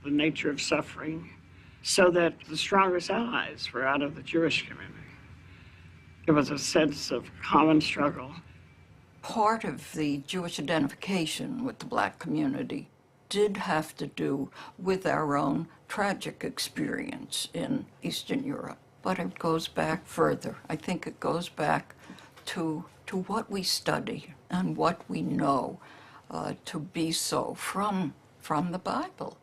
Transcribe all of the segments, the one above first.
the nature of suffering, so that the strongest allies were out of the Jewish community. There was a sense of common struggle. Part of the Jewish identification with the black community did have to do with our own tragic experience in Eastern Europe. But it goes back further. I think it goes back to what we study and what we know to be so from the Bible.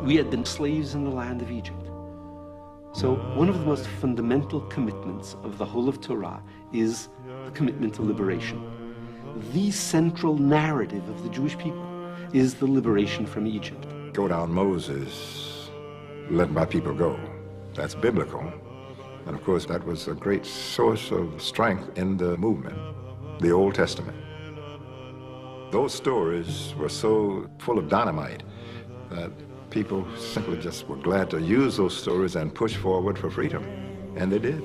We had been slaves in the land of Egypt. So one of the most fundamental commitments of the whole of Torah is the commitment to liberation. The central narrative of the Jewish people is the liberation from Egypt. Go down Moses, let my people go. That's biblical. And of course, that was a great source of strength in the movement, the Old Testament. Those stories were so full of dynamite that people simply just were glad to use those stories and push forward for freedom. And they did.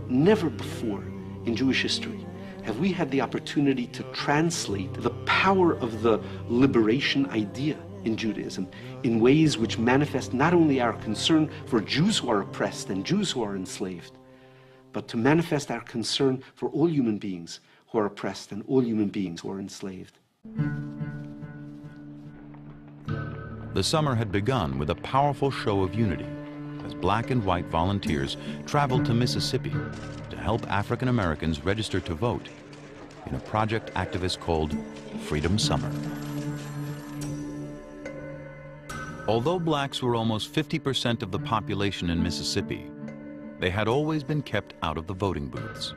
Never before in Jewish history have we had the opportunity to translate the power of the liberation idea in Judaism in ways which manifest not only our concern for Jews who are oppressed and Jews who are enslaved, but to manifest our concern for all human beings who are oppressed and all human beings who are enslaved. The summer had begun with a powerful show of unity as black and white volunteers traveled to Mississippi to help African Americans register to vote in a project activists called Freedom Summer. Although blacks were almost 50% of the population in Mississippi, they had always been kept out of the voting booths.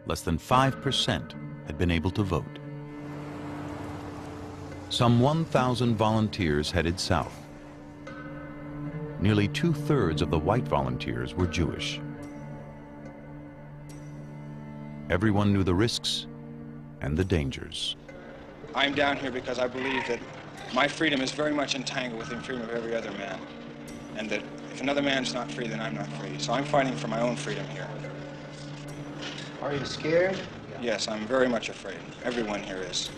Less than 5% had been able to vote. Some 1,000 volunteers headed south. Nearly 2/3 of the white volunteers were Jewish. Everyone knew the risks and the dangers. I'm down here because I believe that my freedom is very much entangled with the freedom of every other man, and that if another man's not free, then I'm not free. So I'm fighting for my own freedom here. Are you scared? Yes, I'm very much afraid. Everyone here is.